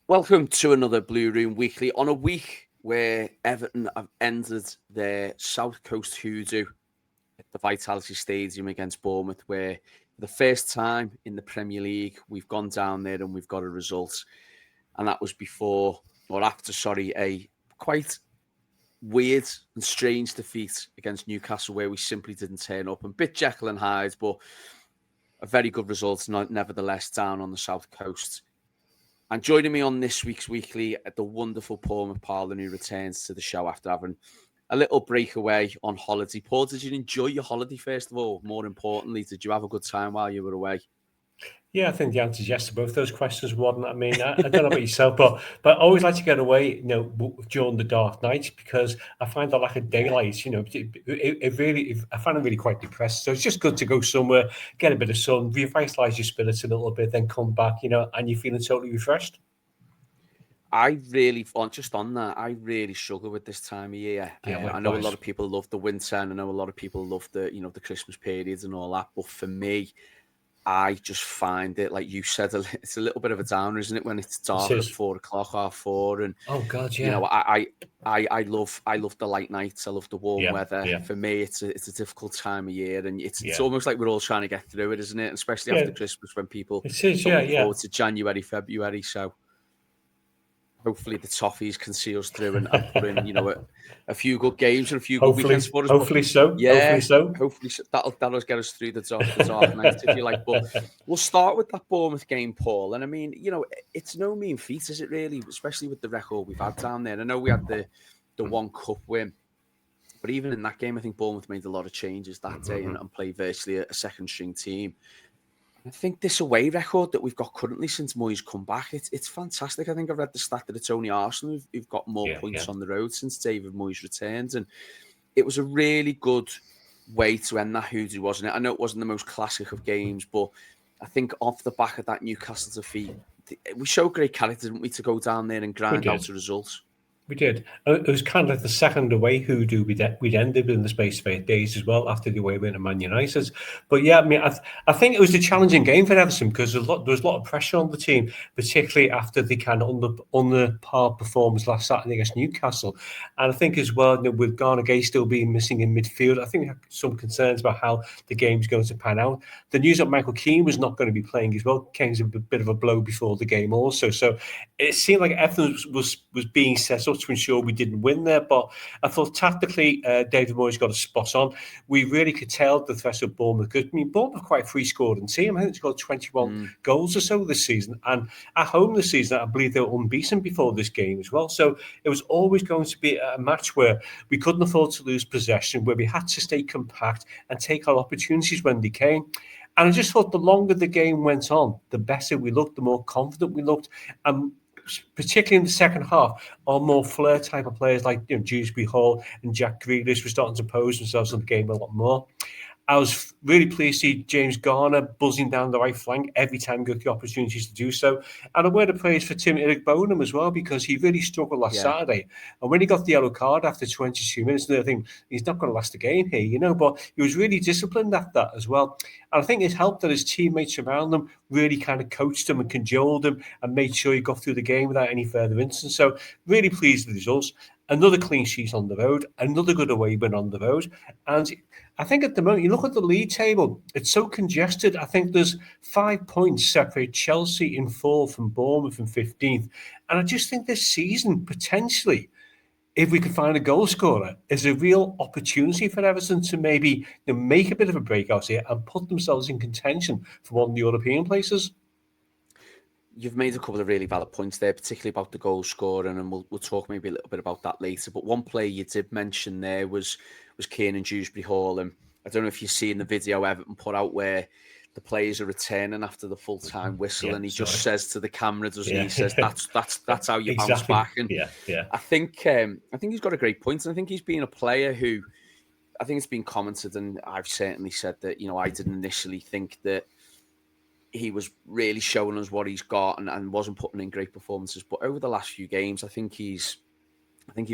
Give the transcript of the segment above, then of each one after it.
Welcome to another Blue Room Weekly on a week where Everton have entered their South Coast hoodoo at the Vitality Stadium against Bournemouth, where for the first time in the Premier League, we've gone down there and we've got a result. And that was after a quite weird and strange defeat against Newcastle, where we simply didn't turn up. And bit Jekyll and Hyde, but a very good result, nevertheless, down on the South Coast. And joining me on this week's Weekly, the wonderful Paul McParlan, who returns to the show after having a little breakaway on holiday. Paul, did you enjoy your holiday, first of all? More importantly, did you have a good time while you were away? Yeah, I think the answer is yes to both those questions, Warden. I mean, I don't know about yourself, but I always like to get away, during the dark nights, because I find the lack of daylight, I find it really quite depressed. So it's just good to go somewhere, get a bit of sun, revitalize your spirits a little bit, then come back, and you're feeling totally refreshed. I really struggle with this time of year. Yeah, I know a lot of people love the winter, and I know a lot of people love the Christmas periods and all that. But for me, I just find it, like you said, it's a little bit of a downer, isn't it, when it's dark at 4 o'clock, 4:30, and oh god, yeah. I love the light nights. I love the warm weather. Yeah. For me, it's a difficult time of year, and it's almost like we're all trying to get through it, isn't it? Especially after Christmas, when people look forward to January, February. So hopefully the Toffees can see us through and put in, a few good games and a few good weekends for us. Hopefully so. Hopefully so. That'll get us through the dark nights, if you like. But we'll start with that Bournemouth game, Paul. And I mean, it's no mean feat, is it really? Especially with the record we've had down there. I know we had the one cup win, but even in that game, I think Bournemouth made a lot of changes that day and played virtually a second string team. I think this away record that we've got currently since Moyes come back, it's fantastic. I think I read the stat that it's only Arsenal who've got more points on the road since David Moyes returned. And it was a really good way to end that hoodoo, wasn't it? I know it wasn't the most classic of games, but I think off the back of that Newcastle defeat, we showed great character, didn't we, to go down there and grind out a result. We did. It was kind of like the second away hoodoo we'd ended in the space of 8 days as well after the away win at Man United. But yeah, I mean, I think it was a challenging game for Everton because there was a lot of pressure on the team, particularly after the kind of under par performance last Saturday against Newcastle. And I think as well, with Garner Gay still being missing in midfield, I think we have some concerns about how the game's going to pan out. The news that Michael Keane was not going to be playing as well came as a bit of a blow before the game also. So it seemed like Everton was being set up to ensure we didn't win there, but I thought tactically David Moyes got a spot on. We really could tell the threat of Bournemouth. I mean, Bournemouth are quite a free-scoring team. I think it's got 21 goals or so this season, and at home this season, I believe they were unbeaten before this game as well. So it was always going to be a match where we couldn't afford to lose possession, where we had to stay compact and take our opportunities when they came. And I just thought the longer the game went on, the better we looked, the more confident we looked, and particularly in the second half, our more flair type of players like Juh Hall and Jack Grealish were starting to pose themselves in the game a lot more. I was really pleased to see James Garner buzzing down the right flank every time he got the opportunities to do so. And a word of praise for Tim Bonham as well, because he really struggled last Saturday. And when he got the yellow card after 22 minutes, I think he's not going to last the game here, but he was really disciplined at that as well. And I think it helped that his teammates around them really kind of coached him and cajoled him and made sure he got through the game without any further incidents. So really pleased with the results. Another clean sheet on the road, another good away win on the road. And I think at the moment, you look at the league table, it's so congested. I think there's 5 points separate Chelsea in 4th from Bournemouth in 15th. And I just think this season, potentially, if we can find a goal scorer, is a real opportunity for Everton to maybe make a bit of a breakout here and put themselves in contention for one of the European places. You've made a couple of really valid points there, particularly about the goal scoring, and we'll talk maybe a little bit about that later. But one player you did mention there was Kiernan Juh Hall, and I don't know if you've seen the video Everton put out where the players are returning after the full-time whistle, and he just says to the camera, doesn't he? He says that's how you bounce back. And I think he's got a great point, and I think he's been a player who I think it's been commented, and I've certainly said that I didn't initially think that he was really showing us what he's got and wasn't putting in great performances. But over the last few games, I think he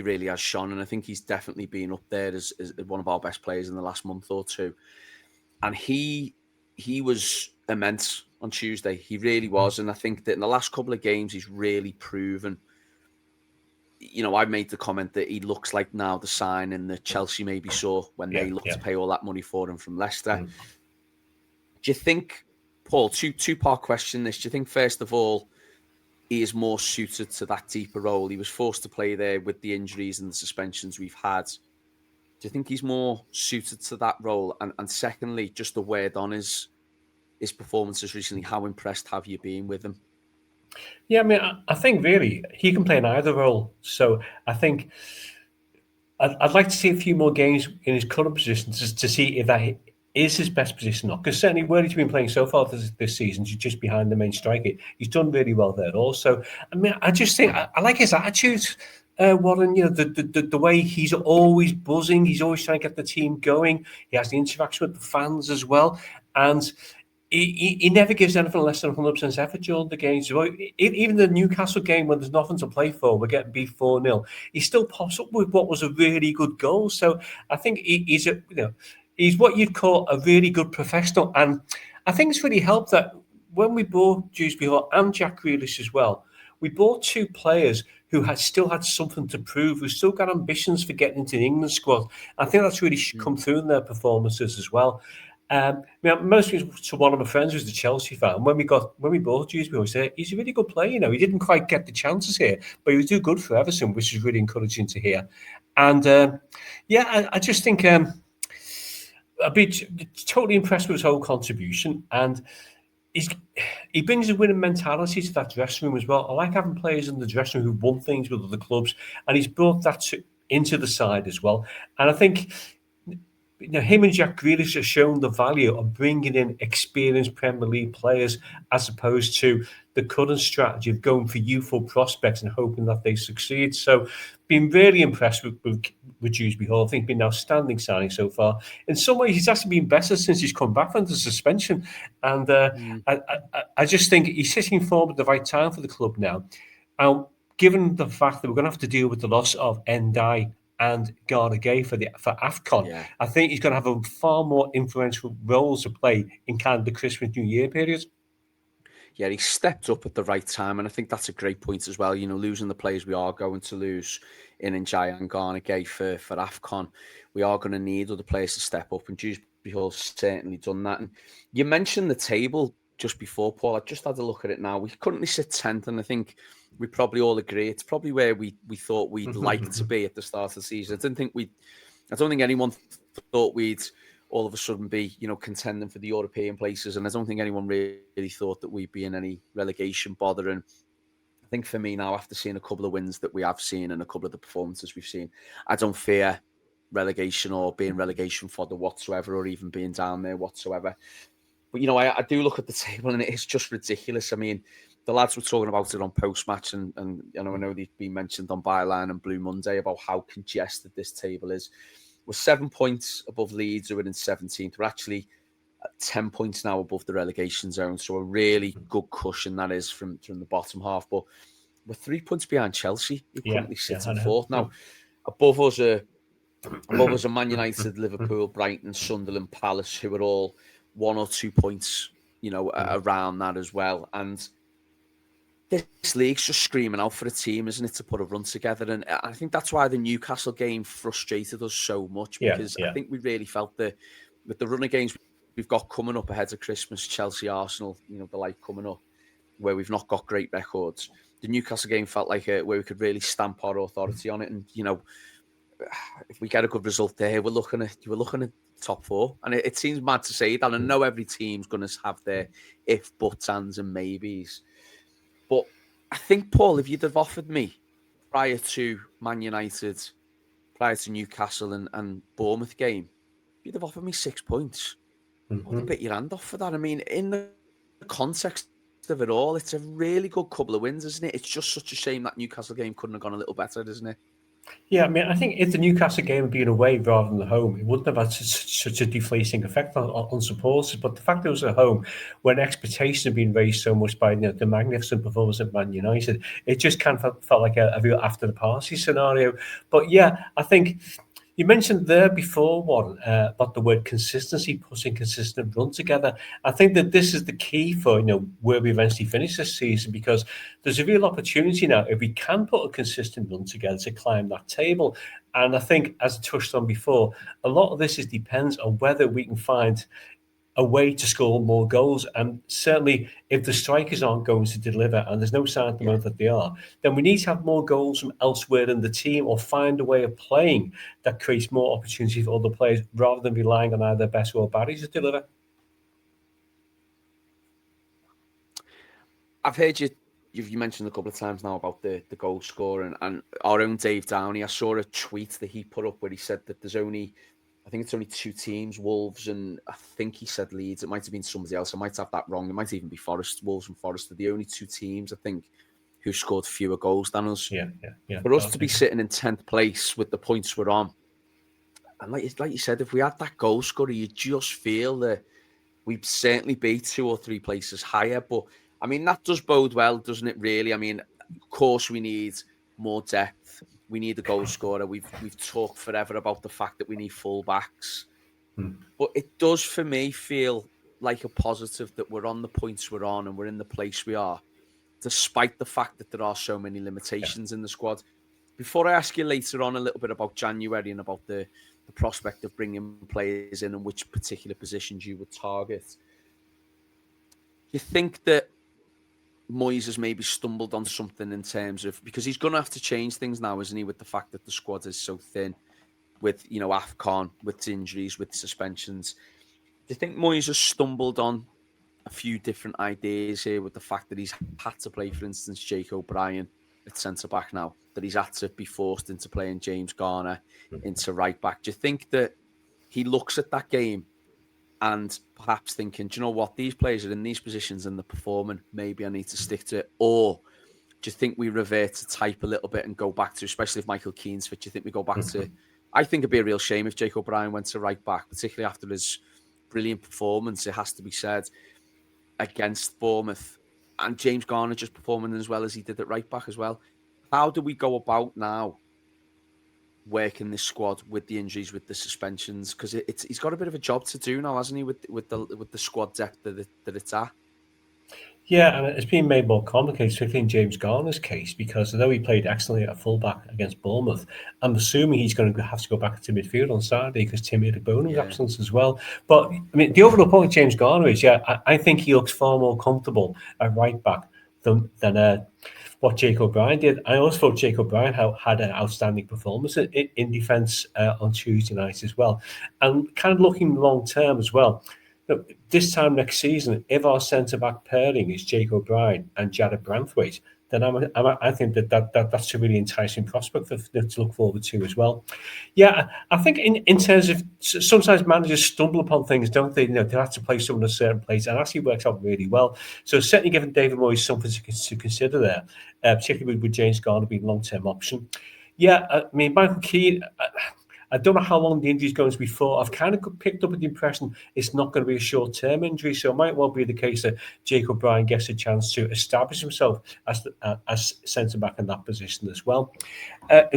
really has shone, and I think he's definitely been up there as one of our best players in the last month or two. And he was immense on Tuesday. He really was. And I think that in the last couple of games, he's really proven. I made the comment that he looks like now the signing that Chelsea maybe saw when they looked to pay all that money for him from Leicester. Do you think, Paul, two-part question this, do you think, first of all, he is more suited to that deeper role? He was forced to play there with the injuries and the suspensions we've had. Do you think he's more suited to that role? And secondly, just a word on his performances recently. How impressed have you been with him? Yeah, I mean, I think really he can play in either role. So I think I'd like to see a few more games in his current position to see if that is his best position or not. Because certainly where he's been playing so far this season, he's just behind the main striker. He's done really well there also. I mean, I just think I like his attitude, Warren. The way he's always buzzing. He's always trying to get the team going. He has the interaction with the fans as well. And he never gives anything less than 100% effort during the games. Even the Newcastle game when there's nothing to play for, we're getting beat 4-0. He still pops up with what was a really good goal. So I think he's what you'd call a really good professional. And I think it's really helped that when we bought Juh Hall and Jack Grealish as well, we bought two players who still had something to prove, who still got ambitions for getting into the England squad. I think that's really come through in their performances as well. Most to one of my friends who's the Chelsea fan. When we bought Juh, we always say he's a really good player. He didn't quite get the chances here, but he was too good for Everton, which is really encouraging to hear. And I just think I'd be totally impressed with his whole contribution, and he brings a winning mentality to that dressing room as well. I like having players in the dressing room who've won things with other clubs, and he's brought that into the side as well. And I think him and Jack Grealish have shown the value of bringing in experienced Premier League players as opposed to the current strategy of going for youthful prospects and hoping that they succeed. So, been really impressed with Juh Hall. I think he's been an outstanding signing so far. In some ways, he's actually been better since he's come back from the suspension. And I just think he's sitting forward at the right time for the club now. Given the fact that we're going to have to deal with the loss of Ndiaye and Gana Gueye for AFCON, I think he's going to have a far more influential role to play in kind of the Christmas New Year period. Yeah, he stepped up at the right time, and I think that's a great point as well. Losing the players we are going to lose in Ndiaye and Gana Gueye for AFCON, we are going to need other players to step up, and Juh Hall's certainly done that. And you mentioned the table just before, Paul. I just had a look at it now. We currently sit 10th, and I think we probably all agree it's probably where we thought we'd like to be at the start of the season. I don't think anyone thought we'd all of a sudden be, contending for the European places, and I don't think anyone really thought that we'd be in any relegation bother. And I think for me now, after seeing a couple of wins that we have seen and a couple of the performances we've seen, I don't fear relegation or being relegation fodder whatsoever, or even being down there whatsoever. But I do look at the table, and it's just ridiculous. I mean, the lads were talking about it on post-match, and I know they've been mentioned on Byline and Blue Monday about how congested this table is. We're 7 points above Leeds, who are in 17th. We're actually at 10 points now above the relegation zone, so a really good cushion that is from the bottom half. But we're 3 points behind Chelsea, who currently sits in fourth. Now, above us are Man United, Liverpool, Brighton, Sunderland, Palace, who are all 1 or 2 points, around that as well. And this league's just screaming out for a team, isn't it, to put a run together? And I think that's why the Newcastle game frustrated us so much, because I think we really felt that with the run of games we've got coming up ahead of Christmas, Chelsea, Arsenal, the like coming up, where we've not got great records, the Newcastle game felt like where we could really stamp our authority on it. And, if we get a good result there, we're looking at top four. And it seems mad to say that. I know every team's going to have their if, buts, ands and maybes. But I think, Paul, if you'd have offered me prior to Man United, prior to Newcastle and Bournemouth game, if you'd have offered me 6 points, I would have bit your hand off for that. I mean, in the context of it all, it's a really good couple of wins, isn't it? It's just such a shame that Newcastle game couldn't have gone a little better, isn't it? Yeah, I mean, I think if the Newcastle game had been away rather than the home, it wouldn't have had such a deflating effect on supporters. But the fact that it was at home, when expectations had been raised so much by the magnificent performance at Man United, it just kind of felt like a real after the party scenario. But yeah, I think You mentioned there before about the word consistency, putting consistent run together. I think that this is the key for where we eventually finish this season, because there's a real opportunity now if we can put a consistent run together to climb that table. And I think, as I touched on before, a lot of this depends on whether we can find a way to score more goals. And certainly, if the strikers aren't going to deliver, and there's no sign at the moment that they are, then we need to have more goals from elsewhere in the team, or find a way of playing that creates more opportunity for other players, rather than relying on either Best or Barry to deliver. I've heard you mentioned a couple of times now about the goal scoring, and our own Dave Downey. I saw a tweet that he put up where he said that I think it's only two teams, Wolves and I think he said Leeds. It might have been somebody else. I might have that wrong. It might even be Forest. Wolves and Forest are the only two teams, I think, who scored fewer goals than us. Yeah. For us to be sitting in 10th place with the points we're on, and like you said, if we had that goal scorer, you just feel that we'd certainly be 2 or 3 places higher. But I mean, that does bode well, doesn't it, really? I mean, of course, we need more depth. We need a goal scorer. We've talked forever about the fact that we need full-backs. But it does, for me, feel like a positive that we're on the points we're on and we're in the place we are, despite the fact that there are so many limitations in the squad. Before I ask you later on a little bit about January and about the prospect of bringing players in and which particular positions you would target, you think that Moyes has maybe stumbled on something in terms of, because he's going to have to change things now, isn't he, with the fact that the squad is so thin, with AFCON, with injuries, with suspensions. Do you think Moyes has stumbled on a few different ideas here, with the fact that he's had to play, for instance, Jake O'Brien at centre-back now, that he's had to be forced into playing James Garner into right-back? Do you think that he looks at that game and perhaps thinking, do you know what, these players are in these positions and they're performing, maybe I need to stick to it? Or do you think we revert to type a little bit and go back to, especially if Michael Keane's fit, do you think we go back to, I think it'd be a real shame if Jake O'Brien went to right back, particularly after his brilliant performance, it has to be said, against Bournemouth, and James Garner just performing as well as he did at right back as well. How do we go about now working this squad with the injuries, with the suspensions? Because he's got a bit of a job to do now, hasn't he, with the squad depth that it's at? Yeah, and it's been made more complicated, particularly in James Garner's case, because although he played excellently at fullback against Bournemouth, I'm assuming he's going to have to go back to midfield on Saturday because Timmy Adebono was absent as well. But I mean, the overall point of James Garner is, I think he looks far more comfortable at right back than what Jake O'Brien did. I also thought Jake O'Brien had an outstanding performance in defence on Tuesday night as well, and kind of looking long term as well. Look, this time next season, if our centre-back pairing is Jake O'Brien and Jared Branthwaite, then I think that's a really enticing prospect to look forward to as well. Yeah, I think in terms of, sometimes managers stumble upon things, don't they? They have to play someone in a certain place, and actually works out really well. So certainly giving David Moyes something to consider there, particularly with James Garner being a long-term option. Yeah, I mean, Michael Keane, I don't know how long the injury is going to be for. I've kind of picked up with the impression it's not going to be a short-term injury, so it might well be the case that Jake O'Brien gets a chance to establish himself as centre-back in that position as well. I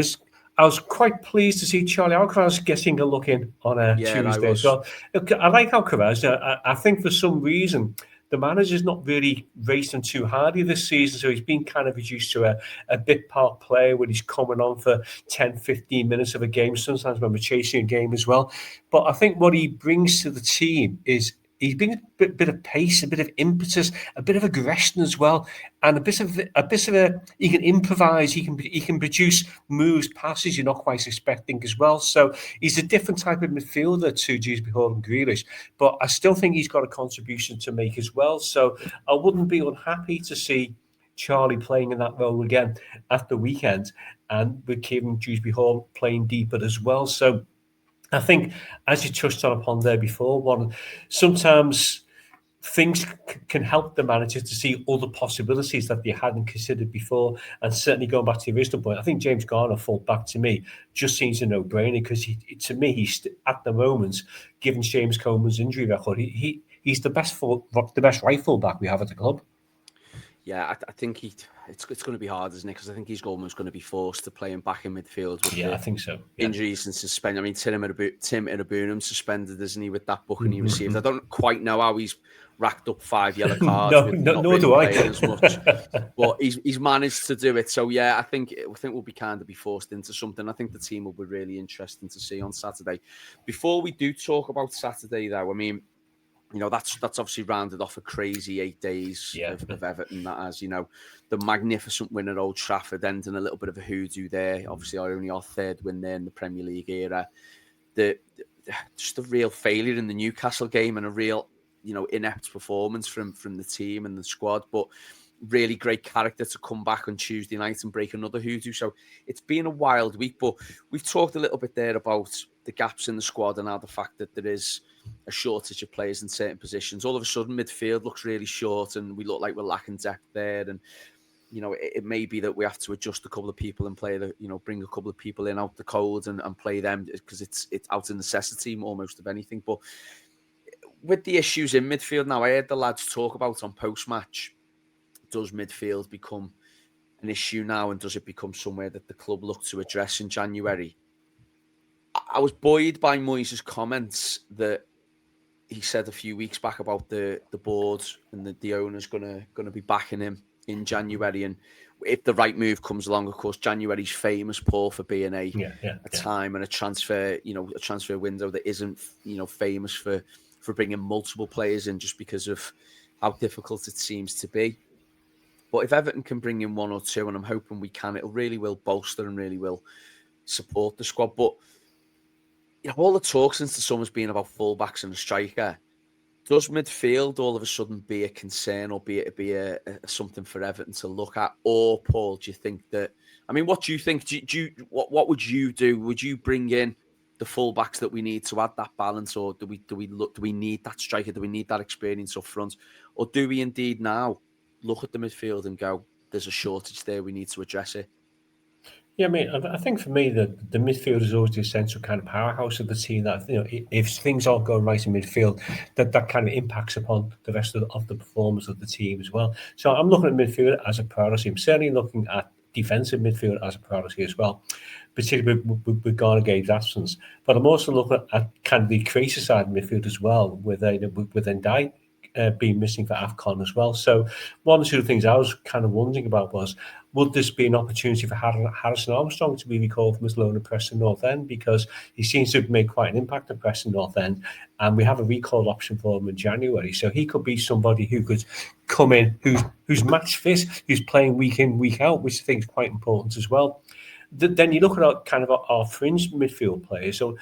was quite pleased to see Charlie Alcaraz getting a look in on Tuesday as well. I like Alcaraz. I think for some reason the manager's not really raced him too hardy this season, so he's been kind of reduced to a bit part player when he's coming on for 10, 15 minutes of a game, sometimes when we're chasing a game as well. But I think what he brings to the team is he brings a bit of pace, a bit of impetus, a bit of aggression as well, and a bit of a. He can improvise. He can produce moves, passes you're not quite expecting as well. So he's a different type of midfielder to Juh Hall and Grealish, but I still think he's got a contribution to make as well. So I wouldn't be unhappy to see Charlie playing in that role again after the weekend, and with Kevin Juh Hall playing deeper as well. So I think, as you touched upon there before, sometimes things can help the manager to see other possibilities that they hadn't considered before. And certainly going back to the original point, I think James Garner, full back, to me, just seems a no-brainer, because to me, he's at the moment, given James Coleman's injury record, he's the best right full back we have at the club. Yeah, I think it's going to be hard, isn't it? Because I think he's almost going to be forced to play him back in midfield with I think so. Injuries and suspension. I mean, Tim Iroegbunam suspended, isn't he, with that booking he received? I don't quite know how he's racked up 5 yellow cards with not nor really do I. playing as much, but he's managed to do it. So yeah, I think we'll be kind of be forced into something. I think the team will be really interesting to see on Saturday. Before we do talk about Saturday, though, I mean, that's obviously rounded off a crazy 8 days of Everton. That has, the magnificent win at Old Trafford, ending a little bit of a hoodoo there. Obviously, only our third win there in the Premier League era. Just a real failure in the Newcastle game and a real, inept performance from the team and the squad. But really great character to come back on Tuesday night and break another hoodoo. So it's been a wild week, but we've talked a little bit there about the gaps in the squad and how the fact that there is a shortage of players in certain positions. All of a sudden, midfield looks really short and we look like we're lacking depth there. And, it may be that we have to adjust a couple of people and bring a couple of people in out the cold and play them because it's out of necessity almost of anything. But with the issues in midfield now, I heard the lads talk about on post-match, does midfield become an issue now and does it become somewhere that the club look to address in January? I was buoyed by Moyes' comments that he said a few weeks back about the board and the owner's gonna be backing him in January, and if the right move comes along, of course, January's famous, Paul, for being a time and a transfer window that isn't famous for bringing multiple players in just because of how difficult it seems to be. But if Everton can bring in one or two, and I'm hoping we can, it really will bolster and really will support the squad. But all the talk since the summer's been about fullbacks and a striker. Does midfield all of a sudden be a concern, or be a something for Everton to look at? Or Paul, do you think that? I mean, what do you think? What would you do? Would you bring in the fullbacks that we need to add that balance, or do we need that striker? Do we need that experience up front, or do we indeed now look at the midfield and go, "There's a shortage there. We need to address it"? Yeah, I mean, I think for me, the midfield is always the essential kind of powerhouse of the team. That if things aren't going right in midfield, that kind of impacts upon the rest of the performance of the team as well. So I'm looking at midfield as a priority. I'm certainly looking at defensive midfield as a priority as well, particularly with Garner Gabe's absence. But I'm also looking at kind of the creative side of midfield as well, with Ndiaye being missing for AFCON as well. So one or two things I was kind of wondering about was, would this be an opportunity for Harrison Armstrong to be recalled from his loan at Preston North End, because he seems to have made quite an impact at Preston North End, and we have a recall option for him in January. So he could be somebody who could come in, who's match fit, who's playing week in, week out, which I think is quite important as well. Then you look at our fringe midfield players. So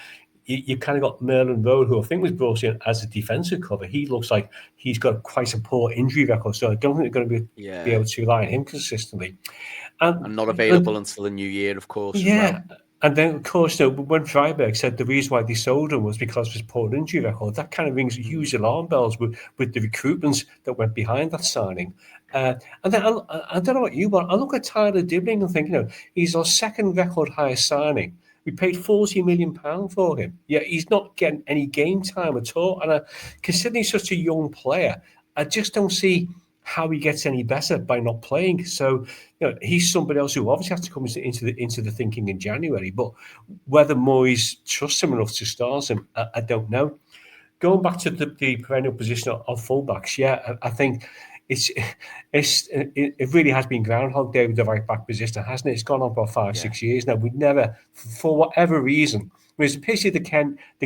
you kind of got Merlin Road, who I think was brought in as a defensive cover. He looks like he's got quite a poor injury record, so I don't think they're going to be able to rely on him consistently. And not available until the new year, of course. Yeah. As well. And then, of course, when Freiberg said the reason why they sold him was because of his poor injury record, that kind of rings huge alarm bells with the recruitments that went behind that signing. And then I don't know what you want. I look at Tyler Dibling and think, he's our second record highest signing. We paid £40 million for him. Yeah, he's not getting any game time at all. And considering he's such a young player, I just don't see how he gets any better by not playing. So, he's somebody else who obviously has to come into the thinking in January. But whether Moyes trusts him enough to start him, I don't know. Going back to the perennial position of fullbacks, I think it really has been Groundhog Day with the right back position, hasn't it? It's gone on for 5-6 years now. We'd never, for whatever reason, it was a pity the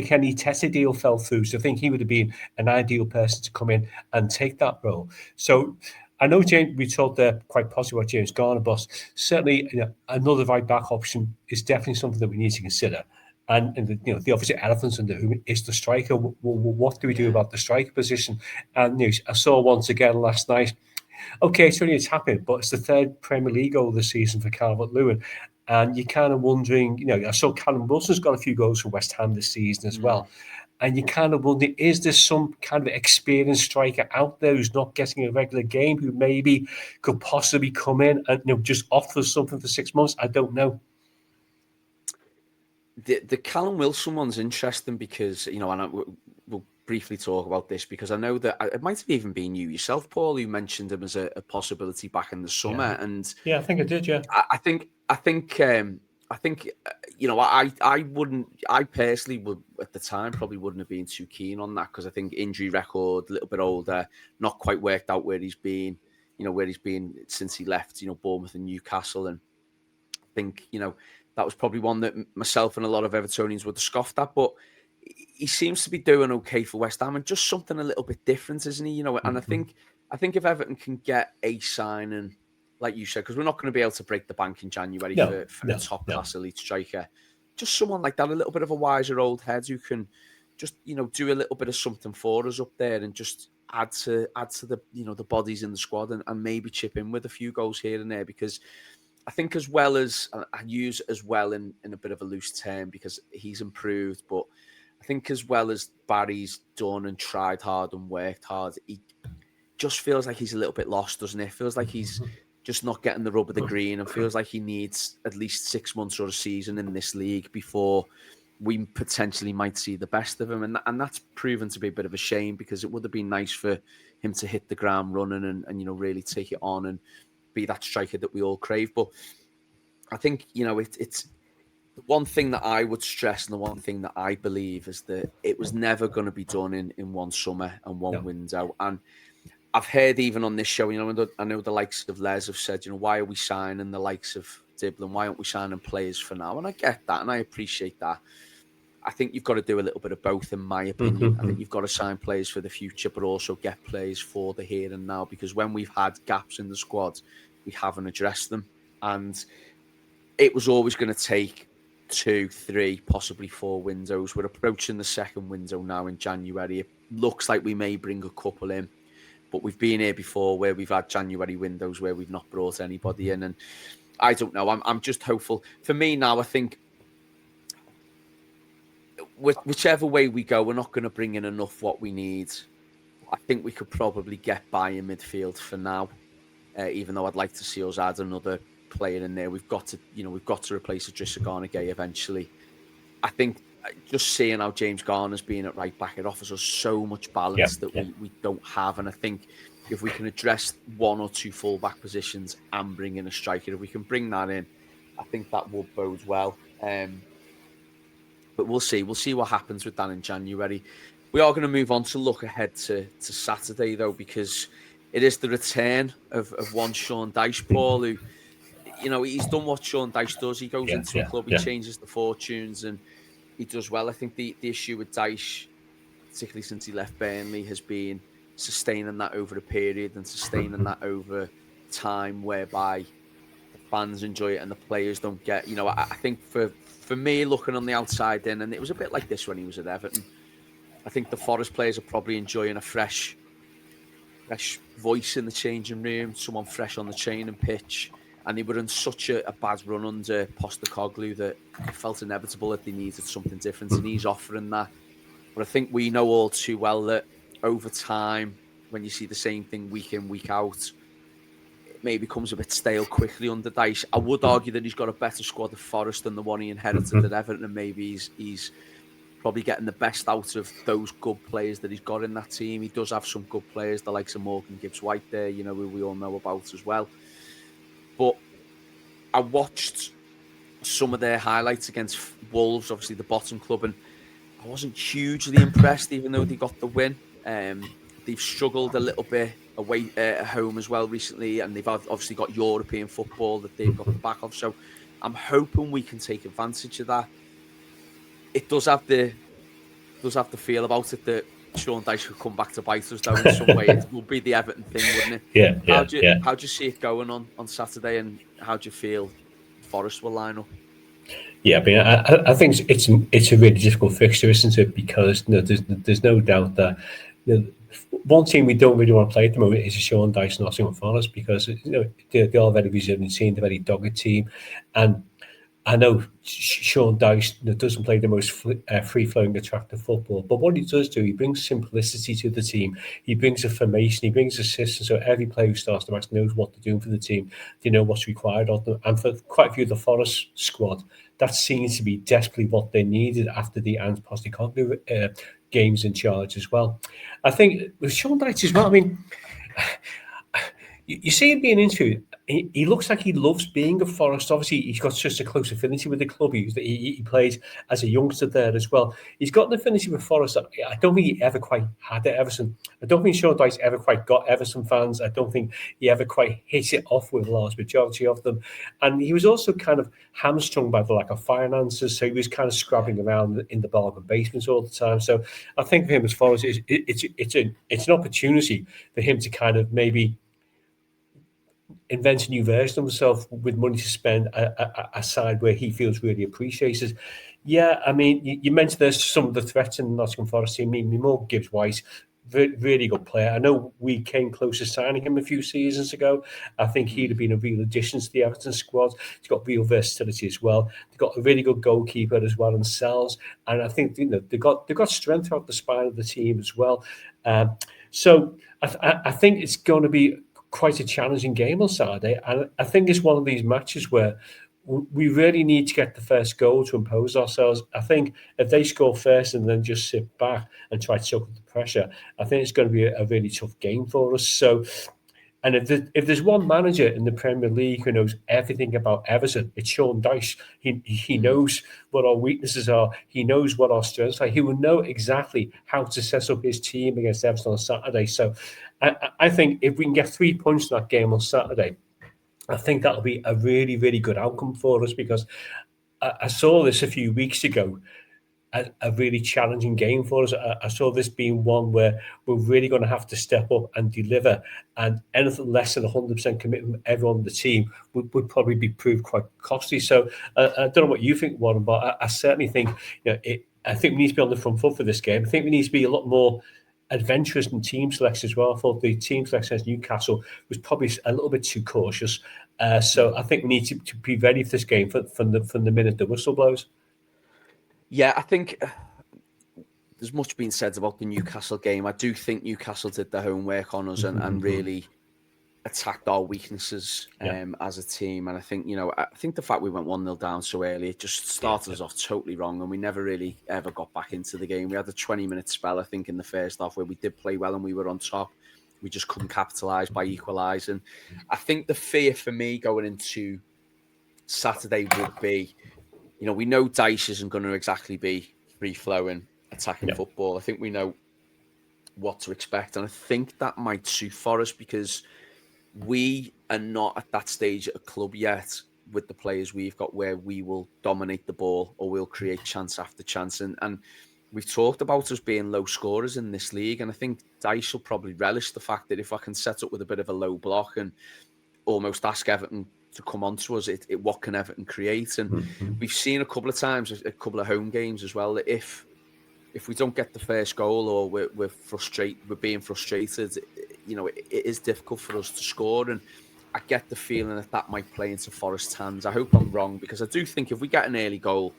Kenny Tete deal fell through. So I think he would have been an ideal person to come in and take that role. So I know we talked there quite positive about James Garner, but certainly another right back option is definitely something that we need to consider. And the obviously elephant in the room is the striker. What do we do about the striker position? And I saw once again last night. Okay, it's only a tap-in, but it's the third Premier League goal this season for Calvert-Lewin. And you're kind of wondering, I saw Callum Wilson's got a few goals for West Ham this season as well. And you kind of wonder, is there some kind of experienced striker out there who's not getting a regular game, who maybe could possibly come in and just offer something for 6 months? I don't know. The Callum Wilson one's interesting because, and we'll briefly talk about this because I know that it might have even been you yourself, Paul, who mentioned him as a possibility back in the summer. And yeah, I think I did. Yeah, I think you know, I personally would at the time probably wouldn't have been too keen on that because I think injury record, a little bit older, not quite worked out where he's been, since he left, Bournemouth and Newcastle. And I think, that was probably one that myself and a lot of Evertonians would have scoffed at, but he seems to be doing okay for West Ham and just something a little bit different, isn't he? And I think if Everton can get a signing, like you said, because we're not going to be able to break the bank in January for a top class elite striker, just someone like that, a little bit of a wiser old head who can just do a little bit of something for us up there and just add to the the bodies in the squad and maybe chip in with a few goals here and there, because I think as well as I use as well in a bit of a loose term because he's improved, but I think as well as Barry's done and tried hard and worked hard, he just feels like he's a little bit lost, doesn't it? It feels like he's just not getting the rub of the green and feels like he needs at least 6 months or a season in this league before we potentially might see the best of him. And that's proven to be a bit of a shame because it would have been nice for him to hit the ground running and really take it on and be that striker that we all crave. But I think, it's the one thing that I would stress and the one thing that I believe is that it was never going to be done in one summer and one window. And I've heard even on this show, I know the likes of Les have said, why are we signing the likes of Dibblin? Why aren't we signing players for now? And I get that and I appreciate that. I think you've got to do a little bit of both, in my opinion. I think you've got to sign players for the future, but also get players for the here and now, because when we've had gaps in the squad, we haven't addressed them. And it was always going to take 2, 3, possibly 4 windows. We're approaching the second window now in January. It looks like we may bring a couple in, but we've been here before where we've had January windows where we've not brought anybody in. And I don't know. I'm just hopeful. For me now, I think whichever way we go, we're not going to bring in enough what we need. I think we could probably get by in midfield for now, even though I'd like to see us add another player in there. We've got to replace Idrissa Gana-Gueye eventually. I think just seeing how James Garner's being at right back, it offers us so much balance that we don't have. And I think if we can address 1 or 2 full-back positions and bring in a striker, if we can bring that in, I think that will bode well. But we'll see. We'll see what happens with that in January. We are going to move on to look ahead to Saturday, though, because it is the return of one Sean Dyche, Paul, who, he's done what Sean Dyche does. He goes into a club, he changes the fortunes, and he does well. I think the issue with Dyche, particularly since he left Burnley, has been sustaining that over a period and sustaining that over time whereby the fans enjoy it and the players don't get, I think for me, looking on the outside in, and it was a bit like this when he was at Everton, I think the Forest players are probably enjoying a fresh voice in the changing room, someone fresh on the training pitch, and they were in such a bad run under Postecoglou that it felt inevitable that they needed something different, and he's offering that. But I think we know all too well that over time, when you see the same thing week in, week out, it maybe becomes a bit stale quickly under Dyche. I would argue that he's got a better squad of Forest than the one he inherited at Everton, and maybe he's probably getting the best out of those good players that he's got in that team. He does have some good players, the likes of Morgan Gibbs-White there, who we all know about as well. But I watched some of their highlights against Wolves, obviously the bottom club, and I wasn't hugely impressed, even though they got the win. They've struggled a little bit away at home as well recently, and they've obviously got European football that they've got the back of. So I'm hoping we can take advantage of that. It does have the feel about it that Sean Dyche could come back to bite us though in some way. It will be the Everton thing, wouldn't it? How do you see it going on Saturday, and how do you feel Forest will line up? Yeah, but I think it's a really difficult fixture, isn't it? Because there's no doubt that one team we don't really want to play at the moment is a Sean Dyche Nottingham Forest, because they're all very resilient team, they're a very dogged team, and I know Sean Dyche doesn't play the most free-flowing, attractive football, but what he does do, he brings simplicity to the team. He brings a formation, he brings a system, so every player who starts the match knows what they're doing for the team. They know what's required of them. And for quite a few of the Forest squad, that seems to be desperately what they needed after the Ange Postecoglou games in charge as well. I think with Sean Dyche as well, I mean, you see him being interviewed. He looks like he loves being a Forest. Obviously, he's got such a close affinity with the club. He played as a youngster there as well. He's got an affinity with Forest that I don't think he ever quite had at Everton. I don't think Sean Dyche ever quite got Everton fans. I don't think he ever quite hit it off with a large majority of them. And he was also kind of hamstrung by the lack of finances. So he was kind of scrabbling around in the bargain basements all the time. So I think for him as Forest, it's an opportunity for him to kind of maybe invent a new version of himself with money to spend aside where he feels really appreciated. Yeah, I mean, you mentioned there's some of the threats in the Nottingham Forest team. I mean, more Gibbs White, really good player. I know we came close to signing him a few seasons ago. I think he'd have been a real addition to the Everton squad. He's got real versatility as well. They've got a really good goalkeeper as well themselves, and I think they've got strength throughout the spine of the team as well. So I think it's going to be quite a challenging game on Saturday, and I think it's one of these matches where we really need to get the first goal to impose ourselves. I think if they score first and then just sit back and try to soak up the pressure, I think it's going to be a really tough game for us. So, and if there's one manager in the Premier League who knows everything about Everton, it's Sean Dyche. He knows what our weaknesses are. He knows what our strengths are. He will know exactly how to set up his team against Everton on Saturday. So I think if we can get 3 points in that game on Saturday, I think that'll be a really, really good outcome for us, because I saw this a few weeks ago, a really challenging game for us. I saw this being one where we're really going to have to step up and deliver, and anything less than 100% commitment from everyone on the team would probably be proved quite costly. So I don't know what you think, Warren, but I certainly think I think we need to be on the front foot for this game. I think we need to be a lot more adventurous in team selection as well. I thought the team selection as Newcastle was probably a little bit too cautious. So I think we need to be ready for this game from the minute the whistle blows. Yeah, I think there's much been said about the Newcastle game. I do think Newcastle did their homework on us and really attacked our weaknesses as a team. And I think, I think the fact we went 1-0 down so early, it just started us off totally wrong, and we never really ever got back into the game. We had a 20-minute spell, I think, in the first half where we did play well and we were on top. We just couldn't capitalise by equalising. I think the fear for me going into Saturday would be, we know Dyche isn't going to exactly be free-flowing, attacking football. I think we know what to expect. And I think that might suit Forest, because we are not at that stage at a club yet with the players we've got where we will dominate the ball or we'll create chance after chance. And we've talked about us being low scorers in this league. And I think Dyche will probably relish the fact that if I can set up with a bit of a low block and almost ask Everton to come on to us, what can Everton create? And we've seen a couple of times, a couple of home games as well, that if we don't get the first goal or we're frustrated, we're being frustrated, it is difficult for us to score. And I get the feeling that might play into Forest's hands. I hope I'm wrong, because I do think if we get an early goal,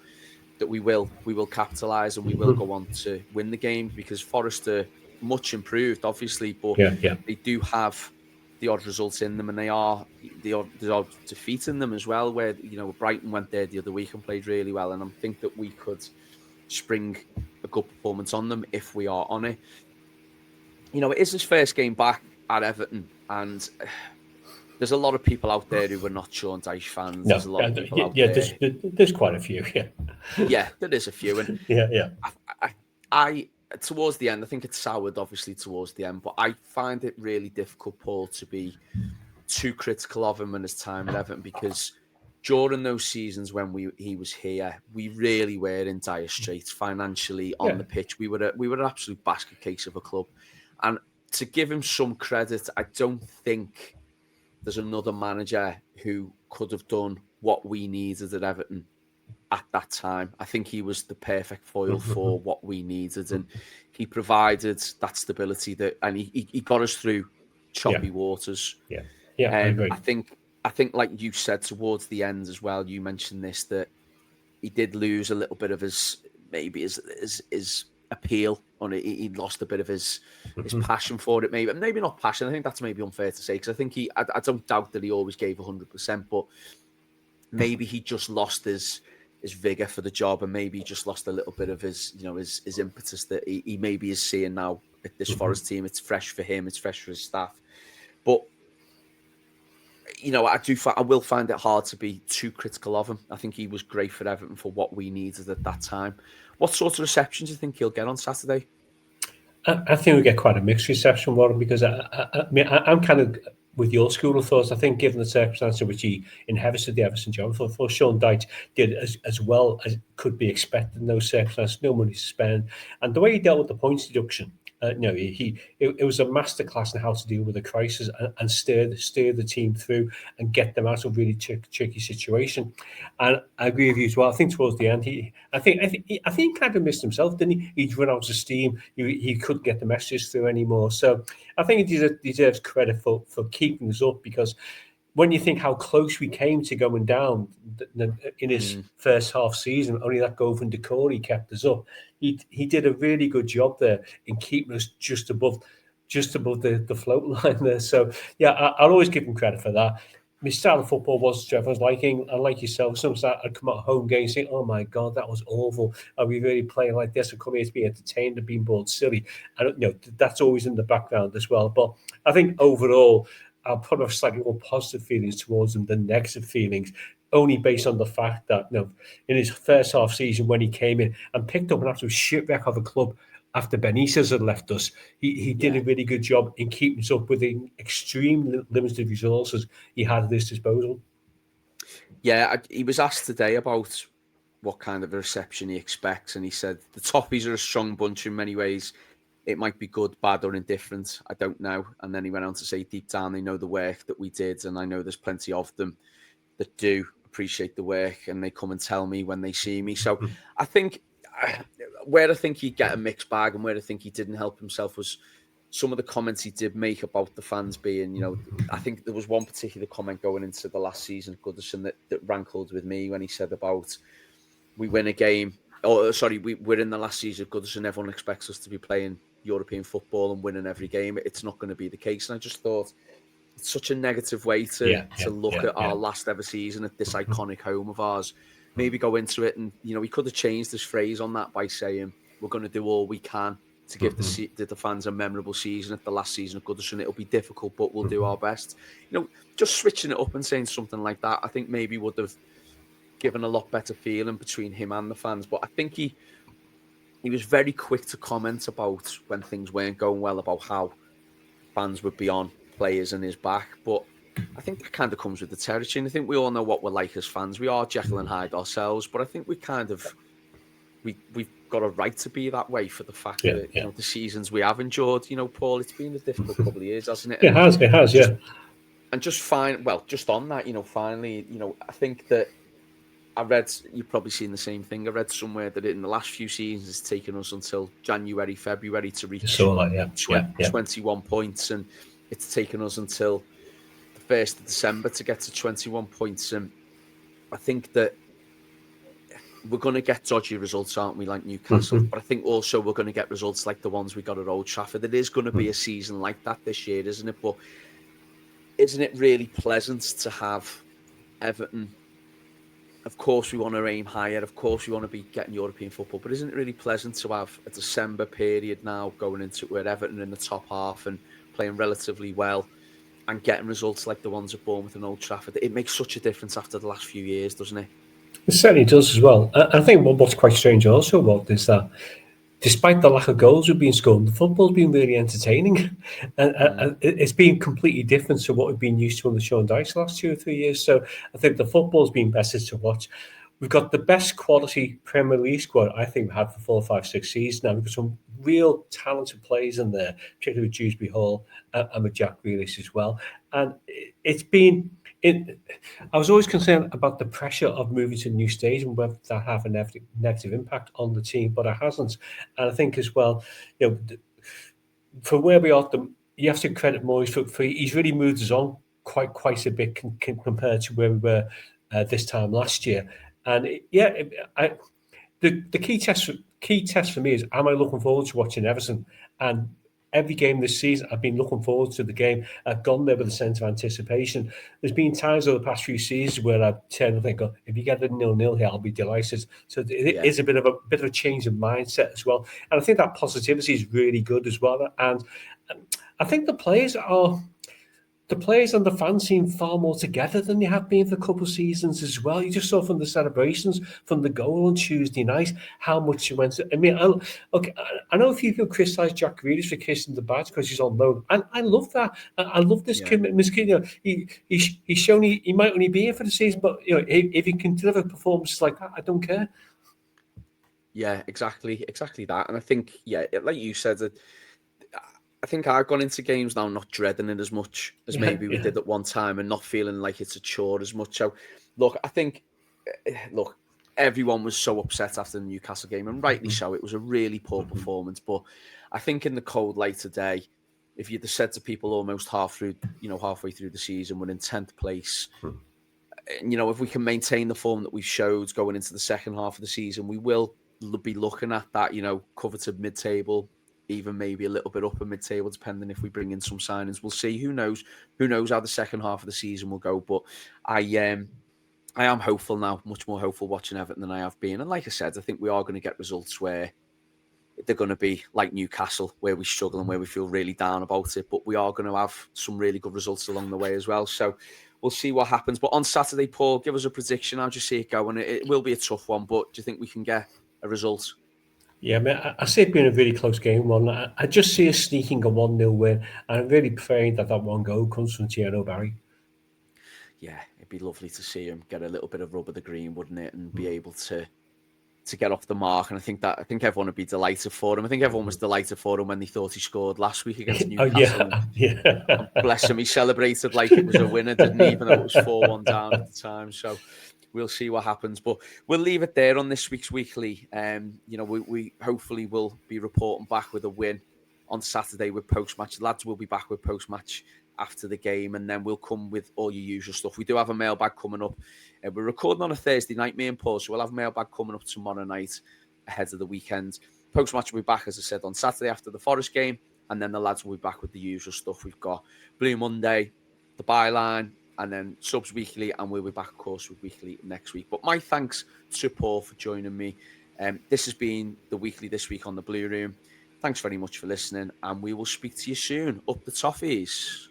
that we will capitalise and we will go on to win the game, because Forest are much improved, obviously, but they do have the odd results in them, and they are the odd defeat in them as well, where, Brighton went there the other week and played really well, and I think that we could spring a good performance on them if we are on it. It is his first game back at Everton, and there's a lot of people out there who are not Sean Dyche fans. There's a lot of people out there. There's quite a few, Yeah, there is a few. And I towards the end, I think it's soured, obviously, towards the end, but I find it really difficult, Paul, to be too critical of him and his time at Everton, because during those seasons when he was here, we really were in dire straits financially on the pitch. We were an absolute basket case of a club. And to give him some credit, I don't think there's another manager who could have done what we needed at Everton at that time. I think he was the perfect foil for what we needed, and he provided that stability and he got us through choppy waters. I agree. I think I think, like you said towards the end as well, you mentioned this, that he did lose a little bit of his appeal on it. He lost a bit of his passion for it. Maybe not passion. I think that's maybe unfair to say, because I think I don't doubt that he always gave 100%, but maybe he just lost his vigor for the job, and maybe he just lost a little bit of his his impetus that he maybe is seeing now at this Forest team. It's fresh for him. It's fresh for his staff, but. I will find it hard to be too critical of him. I think he was great for Everton for what we needed at that time. What sort of reception do you think he'll get on Saturday? I think we get quite a mixed reception, Warren, because I'm kind of with your school of thoughts. I think, given the circumstances in which he inherited the Everton job, for Sean Dyche did as well as could be expected in those circumstances. No money to spend, and the way he dealt with the points deduction. It was a masterclass in how to deal with a crisis and steer the team through and get them out of really tricky situation. And I agree with you as well. I think towards the end, I think he kind of missed himself, didn't he? He'd run out of steam. He couldn't get the messages through anymore. So I think he deserves credit for keeping us up, because when you think how close we came to going down in his first half season, only that goal from Decore kept us up. He did a really good job there in keeping us just above the float line there. So yeah, I'll always give him credit for that. My style of football was Trevor's liking, and like yourself, sometimes I'd come out home games saying, "Oh my God, that was awful. Are we really playing like this? Or come here to be entertained and being bored silly?" And that's always in the background as well. But I think overall, I'll probably have slightly more positive feelings towards him than negative feelings, only based on the fact that in his first half season, when he came in and picked up an absolute shipwreck of a club after Benitez had left us, he did a really good job in keeping us up with the extreme limited resources he had at his disposal. Yeah, he was asked today about what kind of a reception he expects, and he said the Toffees are a strong bunch in many ways. It might be good, bad, or indifferent. I don't know. And then he went on to say, deep down, they know the work that we did, and I know there's plenty of them that do appreciate the work, and they come and tell me when they see me. So I think where I think he'd get a mixed bag, and where I think he didn't help himself, was some of the comments he did make about the fans being, I think there was one particular comment going into the last season, Goodison, that rankled with me when he said about, we win a game, we're in the last season of Goodison, everyone expects us to be playing European football and winning every game. It's not going to be the case. And I just thought it's such a negative way to look at our last ever season at this iconic home of ours. Maybe go into it, and he could have changed his phrase on that by saying we're going to do all we can to give the fans a memorable season at the last season of Goodison. It'll be difficult, but we'll do our best. Just switching it up and saying something like that, I think maybe would have given a lot better feeling between him and the fans. But I think he was very quick to comment about when things weren't going well, about how fans would be on players and his back. But I think that kind of comes with the territory. And I think we all know what we're like as fans. We are Jekyll and Hyde ourselves, but I think we've got a right to be that way for the fact that the seasons we have endured. Paul, it's been a difficult couple of years, hasn't it? It has, yeah. And just on that, finally, I think that I read, you've probably seen the same thing. I read somewhere that in the last few seasons, it's taken us until January, February to reach 21 points, and it's taken us until the 1st of December to get to 21 points. And I think that we're going to get dodgy results, aren't we, like Newcastle? But I think also we're going to get results like the ones we got at Old Trafford. It is going to be a season like that this year, isn't it? But isn't it really pleasant to have Everton? Of course, we want to aim higher. Of course, we want to be getting European football. But isn't it really pleasant to have a December period now going into where Everton in the top half and playing relatively well and getting results like the ones at Bournemouth and Old Trafford? It makes such a difference after the last few years, doesn't it? It certainly does as well. I think what's quite strange also about this, that despite the lack of goals we've been scoring, the football's been really entertaining. And it's been completely different to what we've been used to on the Sean Dyche the last 2 or 3 years. So I think the football's been better to watch. We've got the best quality Premier League squad I think we've had for 4, 5, 6 seasons now. We've got some real talented players in there, particularly with Juh Hall and with Jack Grealish as well. And it's been... I was always concerned about the pressure of moving to a new stadium, whether that have a negative impact on the team, but it hasn't. And I think as well, for where we are, you have to credit Moyes for he's really moved us on quite a bit compared to where we were this time last year. And the key test for me is, am I looking forward to watching Everton? And every game this season, I've been looking forward to the game. I've gone there with a sense of anticipation. There's been times over the past few seasons where I've turned and think, oh, if you get a 0-0 here, I'll be delighted. So it is a bit of a change of mindset as well. And I think that positivity is really good as well. And I think the players and the fans seem far more together than they have been for a couple of seasons as well. You just saw from the celebrations, from the goal on Tuesday night, how much you went. I mean, I know a few people criticise Jack Grealish for kissing the badge because he's on loan, and I love that. I love this commitment. You know, he's shown he might only be here for the season, but you know, if he can deliver performances like that, I don't care. Yeah, exactly that. And I think, like you said, I think I've gone into games now not dreading it as much as maybe we did at one time, and not feeling like it's a chore as much. So, look, I think, everyone was so upset after the Newcastle game, and rightly so. It was a really poor performance. But I think in the cold light today, if you'd have said to people almost halfway through the season, we're in 10th place, you know, if we can maintain the form that we've showed going into the second half of the season, we will be looking at that, you know, coveted mid-table, even maybe a little bit upper mid-table, depending if we bring in some signings. We'll see. Who knows how the second half of the season will go. But I am hopeful now, much more hopeful watching Everton than I have been. And like I said, I think we are going to get results where they're going to be like Newcastle, where we struggle and where we feel really down about it. But we are going to have some really good results along the way as well. So we'll see what happens. But on Saturday, Paul, give us a prediction. How do you see it going? It will be a tough one, but do you think we can get a result? Yeah, I mean, I see it being a really close game. I just see us sneaking a 1-0 win. And I'm really praying that one goal comes from Thierry Barry. Yeah, it'd be lovely to see him get a little bit of rub of the green, wouldn't it? And be able to get off the mark. And I think everyone would be delighted for him. I think everyone was delighted for him when they thought he scored last week against Newcastle. And bless him, he celebrated like it was a winner, didn't he? Even though it was 4-1 down at the time. So we'll see what happens. But we'll leave it there on this week's Weekly. You know, we hopefully will be reporting back with a win on Saturday with post-match. Lads will be back with post-match after the game, and then we'll come with all your usual stuff. We do have a mailbag coming up. We're recording on a Thursday night, me and Paul, so we'll have a mailbag coming up tomorrow night ahead of the weekend. Post-match will be back, as I said, on Saturday after the Forest game, and then the lads will be back with the usual stuff. We've got Blue Monday, the Byline, and then Subs Weekly, and we'll be back, of course, with Weekly next week. But my thanks to Paul for joining me. This has been the Weekly this week on the Blue Room. Thanks very much for listening, and we will speak to you soon. Up the Toffees.